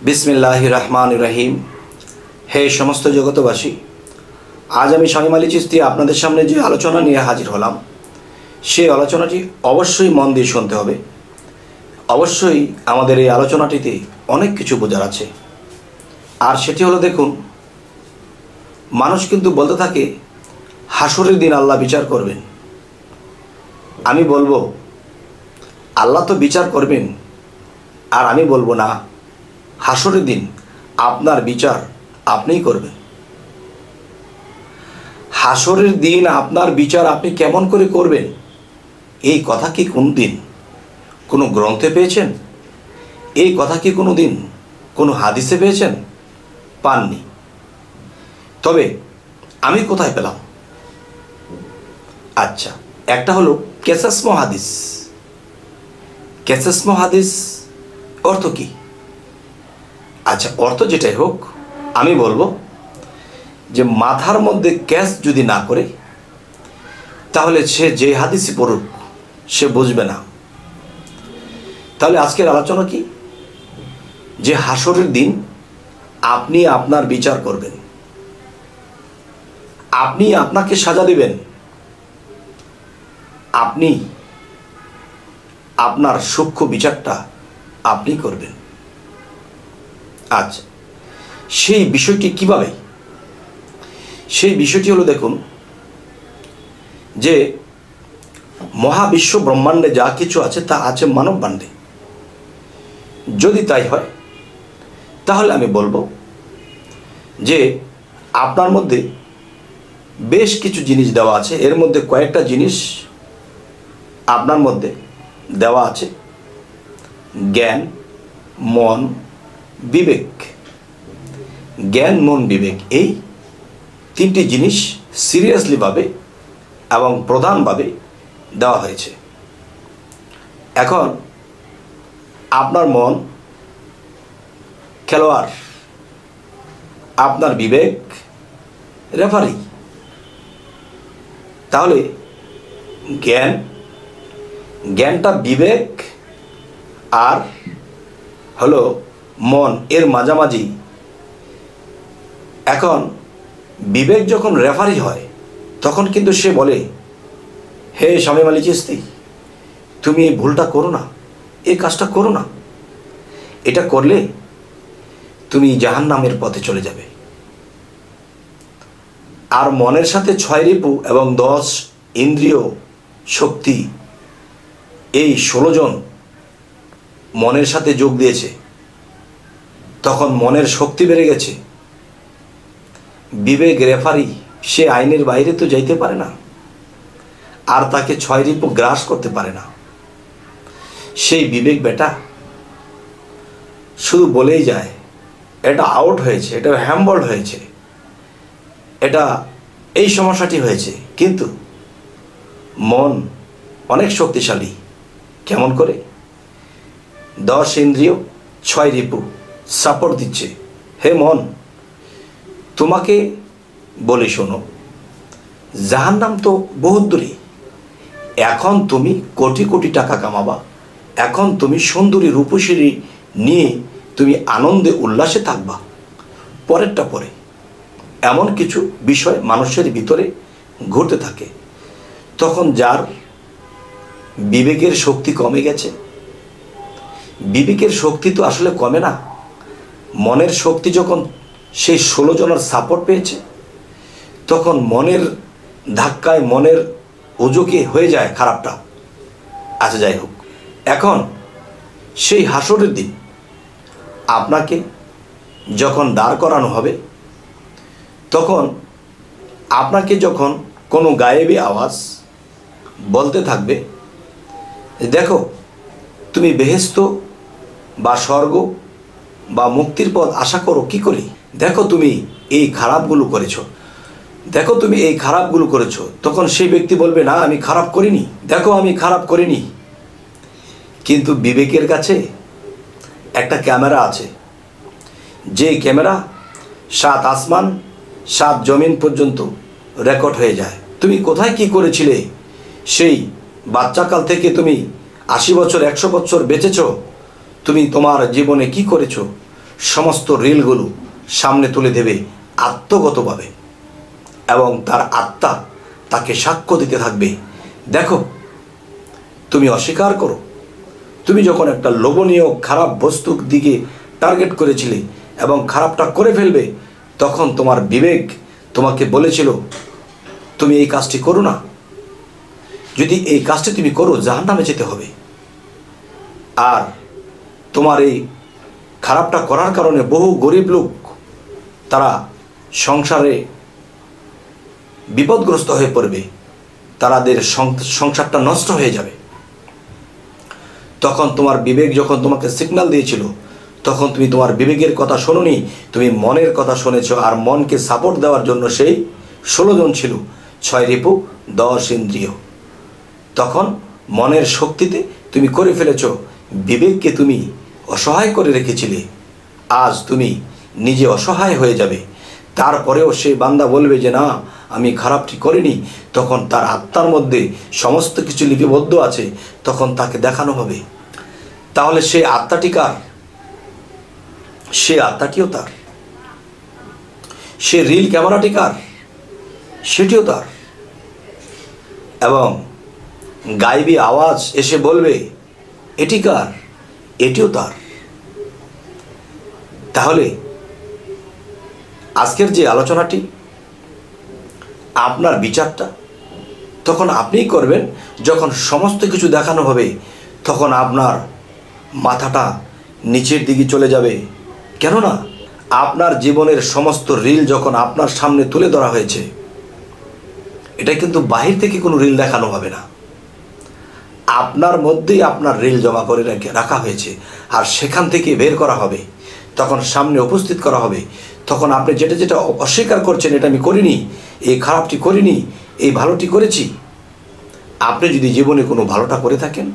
बिस्मिल्लाहिर रहमानिर रहीम। हे समस्त जगतबासी, आज आमी शामीम आली चिश्ती आपनादेर सामने जे आलोचना निये हाजिर हलाम सेई आलोचनाटी अवश्यई मन दिये शुनते होबे। अवश्यई आमादेर एई आलोचनाटिते अनेक किछु बोझार आछे। आर सेटी हलो देखुन, मानुष किन्तु बोलते थाके हाशरेर दिन आल्लाह विचार करबेन। आमी बोलबो आल्लाह तो विचार करबेन, आर आमी बोलबो ना हाशरेर दिन आपनार विचार आपनिई करबेन। हाशरेर दिन आपनार विचार आपनि केमन करे करबेन এই কথা কি কোনদিন কোনো গ্রন্থে পেয়েছেন? এই কথা কি কোনোদিন কোনো হাদিসে পেয়েছেন? পাননি। তবে আমি কোথায় পেলাম? আচ্ছা, একটা হলো কেসাস হাদিস। কেসাস হাদিস অর্থ কি? আচ্ছা, অর্থ যেটাই হোক, আমি বলবো যে মাথার মধ্যে ক্যাশ যদি না করে তাহলে সে যে হাদিসই পড়ুক সে বুঝবে না। তাহলে আজকের আলোচনা কি? যে হাশরের দিন আপনি আপনার বিচার করবেন, আপনি আপনাকে সাজা দিবেন, আপনি আপনার সূক্ষ্ম বিচারটা আপনি করবেন। আচ্ছা, সেই বিষয়টি কিভাবে? সেই বিষয়টি হলো, দেখুন যে মহাবিশ্ব ব্রহ্মাণ্ডে যা কিছু আছে তা আছে মানব ব্রহ্মাণ্ডে। যদি তাই হয় তাহলে আমি বলবো যে আপনার মধ্যে বেশ কিছু জিনিস দেওয়া আছে। এর মধ্যে কয়েকটা জিনিস আপনার মধ্যে দেওয়া আছে: জ্ঞান, মন, বিবেক। জ্ঞান, মন, বিবেক, এই তিনটি জিনিস সিরিয়াসলি ভাবে এবং প্রধানভাবে দেওয়া হয়েছে। এখন আপনার মন খেলোয়াড়, আপনার বিবেক রেফারি। তাহলে জ্ঞানটা বিবেক আর হলো মন এর মাঝামাঝি। এখন বিবেক যখন রেফারি হয় তখন কিন্তু সে বলে, হে শামীম আলী চিশতি, তুমি এই ভুলটা করো না, এই কাজটা করো না, এটা করলে তুমি জাহান্নামের পথে চলে যাবে। আর মনের সাথে 6 রিপু এবং 10 ইন্দ্রিয় শক্তি, এই 16 জন মনের সাথে যোগ দিয়েছে। তখন মনের শক্তি বেড়ে গেছে। বিবেক রেফারি, সে আইনের বাইরে তো যাইতে পারে না, আর তাকে 6 রিপু গ্রাস করতে পারে না। সেই বিবেক বেটা শুধু বলেই যায় এটা আউট হয়েছে, এটা হ্যাম্বল হয়েছে, এটা এই সমস্যাটি হয়েছে। কিন্তু মন অনেক শক্তিশালী। কেমন করে? 10 ইন্দ্রিয় 6 রিপু সাপোর্ট দিচ্ছে। হে মন, তোমাকে বলি শোনো, জাহান্নাম তো বহুত দূরে। এখন তুমি কোটি কোটি টাকা কামাবা, এখন তুমি সুন্দরী রূপসী নিয়ে তুমি আনন্দে উল্লাসে থাকবা। পরেরটা পরে এমন কিছু বিষয় মানুষের ভিতরে ঘটতে থাকে। তখন যার বিবেকের শক্তি কমে গেছে, বিবেকের শক্তি তো আসলে কমে না, মনের শক্তি যখন সেই 16 জনের সাপোর্ট পেয়েছে তখন মনের ধাক্কায় মনের ওজকে হয়ে যায় খারাপটা। আচ্ছা, যাই হোক, এখন সেই হাশরের দিন আপনাকে যখন দাঁড় করানো হবে তখন আপনাকে যখন কোনো গায়েবী আওয়াজ বলতে থাকবে, দেখো তুমি বেহেশত বা স্বর্গ বা মুক্তির পথ আশা করো কি করে, দেখো তুমি এই খারাপগুলো করেছো, দেখো তুমি এই খারাপগুলো করেছো। তখন সেই ব্যক্তি বলবে, না আমি খারাপ করিনি, দেখো আমি খারাপ করিনি। কিন্তু বিবেকের কাছে একটা ক্যামেরা আছে, যে ক্যামেরা 7 আসমান 7 জমিন পর্যন্ত রেকর্ড হয়ে যায়। তুমি কোথায় কি করেছিলে, সেই বাচ্চাকাল থেকে তুমি 80 বছর 100 বছর বেঁচেছ, তুমি তোমার জীবনে কি করেছো সমস্ত রিলগুলো সামনে তুলে দেবে আত্মগতভাবে, এবং তার আত্মা তাকে সাক্ষ্য দিতে থাকবে, দেখো তুমি অস্বীকার করো, তুমি যখন একটা লোভনীয় খারাপ বস্তুর দিকে টার্গেট করেছিলে এবং খারাপটা করে ফেলবে, তখন তোমার বিবেক তোমাকে বলেছিল তুমি এই কাজটি করো না, যদি এই কাজটি তুমি করো জাহান্নামে যেতে হবে। আর তোমার এই খারাপটা করার কারণে বহু গরিব লোক তারা সংসারে বিপদগ্রস্ত হয়ে পড়বে, তাদের সংসারটা নষ্ট হয়ে যাবে। তখন তোমার বিবেক যখন তোমাকে সিগন্যাল দিয়েছিল, তখন তুমি তোমার বিবেকের কথা শোনোনি, তুমি মনের কথা শুনেছ। আর মনকে সাপোর্ট দেওয়ার জন্য সেই 16 জন ছিল, 6 রিপু 10 ইন্দ্রিয়। তখন মনের শক্তিতে তুমি করে ফেলেছ, বিবেককে তুমি অসহায় করে রেখেছিলে। আজ তুমি নিজে অসহায় হয়ে যাবে, তারপরেও সে বান্দা বলবে যে না আমি খারাপটি করিনি, তখন তার আত্মার মধ্যে সমস্ত কিছু লিপিবদ্ধ আছে, তখন তাকে দেখানো হবে। তাহলে সে আত্মাটি কার? সে আত্মাটিও তার। সে রিল ক্যামেরাটি কার? সেটিও তার। এবং গায়েবী আওয়াজ এসে বলবে এটি কার? এটিও তার। তাহলে আজকের যে আলোচনাটি, আপনার বিচারটা তখন আপনিই করবেন। যখন সমস্ত কিছু দেখানো হবে, তখন আপনার মাথাটা নিচের দিকে চলে যাবে। কেননা আপনার জীবনের সমস্ত রিল যখন আপনার সামনে তুলে ধরা হয়েছে, এটা কিন্তু বাহির থেকে কোনো রিল দেখানো হবে না, আপনার মধ্যেই আপনার রিল জমা করে রাখা হয়েছে। আর সেখান থেকে বের করা হবে, তখন সামনে উপস্থিত করা হবে। তখন আপনি যেটা যেটা অস্বীকার করছেন, এটা আমি করিনি, এই খারাপটি করিনি, এই ভালোটি করেছি। আপনি যদি জীবনে কোনো ভালোটা করে থাকেন,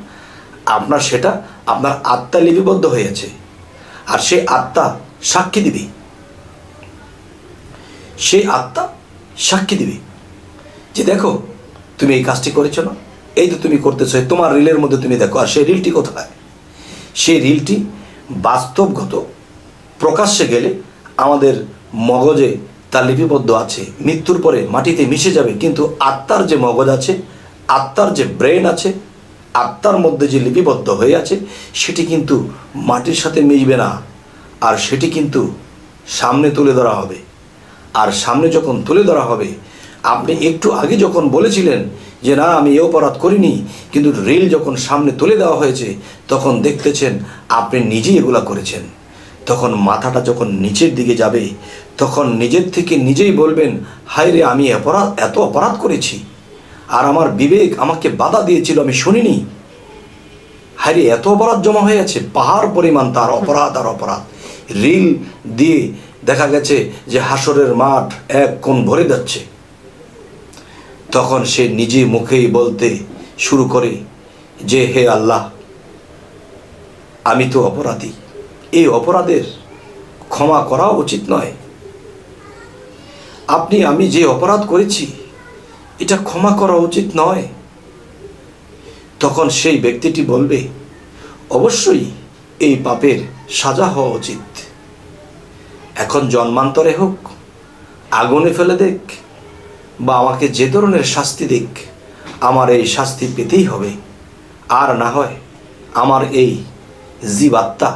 আপনার সেটা আপনার আত্মা লিপিবদ্ধ হয়ে আছে, আর সেই আত্মা সাক্ষী দিবে। সেই আত্মা সাক্ষী দিবে যে দেখো তুমি এই কাজটি করেছো না, এই তো তুমি করতেছো, তোমার রিলের মধ্যে তুমি দেখো। আর সেই রিলটি কোথায়? সেই রিলটি বাস্তবগত প্রকাশ্যে গেলে আমাদের মগজে তা লিপিবদ্ধ আছে, মৃত্যুর পরে মাটিতে মিশে যাবে। কিন্তু আত্মার যে মগজ আছে, আত্মার যে ব্রেন আছে, আত্মার মধ্যে যে লিপিবদ্ধ হয়ে আছে, সেটি কিন্তু মাটির সাথে মিশবে না। আর সেটি কিন্তু সামনে তুলে ধরা হবে। আর সামনে যখন তুলে ধরা হবে, আপনি একটু আগে যখন বলেছিলেন যে না আমি এ অপরাধ করিনি, কিন্তু রিল যখন সামনে তুলে দেওয়া হয়েছে, তখন দেখতেছেন আপনি নিজেই এগুলা করেছেন। তখন মাথাটা যখন নিচের দিকে যাবে, তখন নিজের থেকে নিজেই বলবেন হায় রে, আমি এত অপরাধ করেছি, আর আমার বিবেক আমাকে বাধা দিয়েছিল, আমি শুনিনি। হায় রে, এত অপরাধ জমা হয়ে আছে, পাহাড় পরিমাণ তার অপরাধ আর অপরাধ। রিল দিয়ে দেখা গেছে যে হাসরের মাঠ এক কোণ ভরে যাচ্ছে। তখন সে নিজে মুখেই বলতে শুরু করে যে হে আল্লাহ, আমি তো অপরাধী, এই অপরাধের ক্ষমা করা উচিত নয়। আমি যে অপরাধ করেছি এটা ক্ষমা করা উচিত নয়। তখন সেই ব্যক্তিটি বলবে অবশ্যই এই পাপের সাজা হওয়া উচিত, এখন জন্মান্তরে হোক, আগুনে ফেলে দেখ, বা আমাকে যে ধরনের শাস্তি দিক, আমার এই শাস্তি পেতেই হবে। আর না হয় আমার এই জীবাত্মা,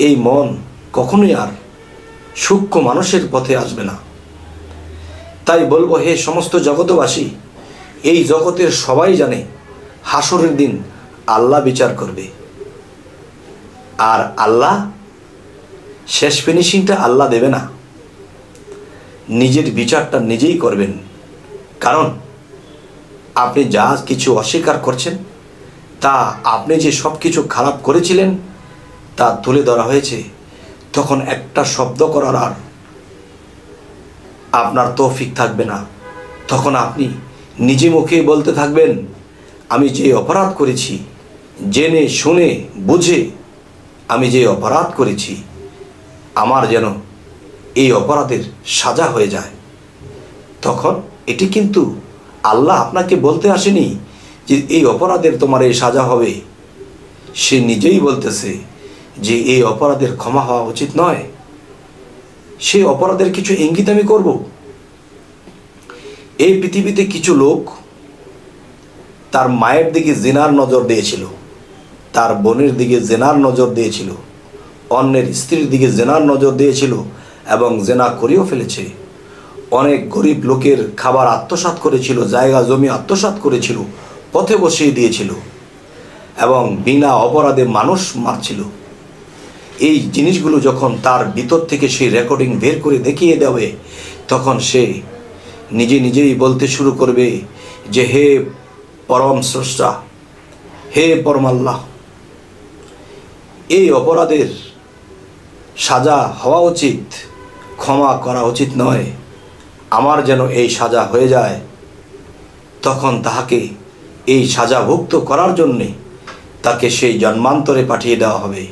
এই মন কখনোই আর সূক্ষ্ম মানুষের পথে আসবে না। তাই বলবো হে সমস্ত জগতবাসী, এই জগতের সবাই জানে হাসরের দিন আল্লাহ বিচার করবে। আর আল্লাহ শেষ ফিনিশিংটা আল্লাহ দেবে না, নিজের বিচারটা নিজেই করবেন। কারণ আপনি যা কিছু অস্বীকার করছেন, তা আপনি যে সব কিছু খারাপ করেছিলেন তা তুলে ধরা হয়েছে। তখন একটা শব্দ করার আর আপনার তৌফিক থাকবে না। তখন আপনি নিজে মুখে বলতে থাকবেন আমি যে অপরাধ করেছি, জেনে শুনে বুঝে আমি যে অপরাধ করেছি, আমার যেন এই অপরাধের সাজা হয়ে যায়। তখন এটি কিন্তু আল্লাহ আপনাকে বলতে আসেনি যে এই অপরাধের তোমার এই সাজা হবে। সে নিজেই বলতেছে যে এই অপরাধের ক্ষমা হওয়া উচিত নয়, সেই অপরাধের কিছু ইঙ্গিত আমি করব। এই পৃথিবীতে কিছু লোক তার মায়ের দিকে জিনার নজর দিয়েছিল, তার বোনের দিকে জেনার নজর দিয়েছিল, অন্যের স্ত্রীর দিকে জেনার নজর দিয়েছিল এবং জেনা করেও ফেলেছে। অনেক গরিব লোকের খাবার আত্মসাৎ করেছিল, জায়গা জমি আত্মসাৎ করেছিল, পথে বসিয়ে দিয়েছিল এবং বিনা অপরাধে মানুষ মারছিল। এই জিনিসগুলো যখন তার ভিতর থেকে সেই রেকর্ডিং বের করে দেখিয়ে দেবে, তখন সে নিজেই বলতে শুরু করবে যে হে পরম স্রষ্টা, হে পরম আল্লাহ, এই অপরাধের সাজা হওয়া উচিত, ক্ষমা করা উচিত নয়, আমার যেন এই সাজা হয়ে যায়। তখন তাহাকে এই সাজাভুক্ত করার জন্যে তাকে সেই জন্মান্তরে পাঠিয়ে দেওয়া হবে,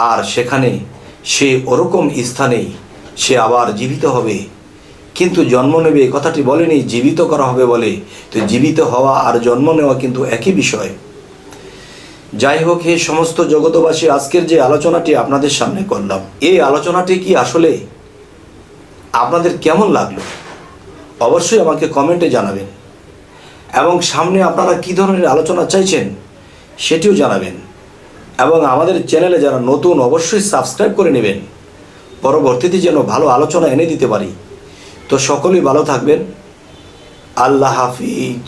আর সেখানে সে ওরকম স্থানেই সে আবার জীবিত হবে। কিন্তু জন্ম নেবে কথাটি বলেনি, জীবিত করা হবে বলে। তো জীবিত হওয়া আর জন্ম নেওয়া কিন্তু একই বিষয়। যাই হোক, হে সমস্ত জগতবাসী, আজকের যে আলোচনাটি আপনাদের সামনে করলাম, এই আলোচনাটি কি আসলে আপনাদের কেমন লাগলো অবশ্যই আমাকে কমেন্টে জানাবেন, এবং সামনে আপনারা কী ধরনের আলোচনা চাইছেন সেটিও জানাবেন। এবং আমাদের চ্যানেলে যারা নতুন, অবশ্যই সাবস্ক্রাইব করে নেবেন, পরবর্তীতে যেন ভালো আলোচনা এনে দিতে পারি। তো সকলেই ভালো থাকবেন। আল্লাহ হাফিজ।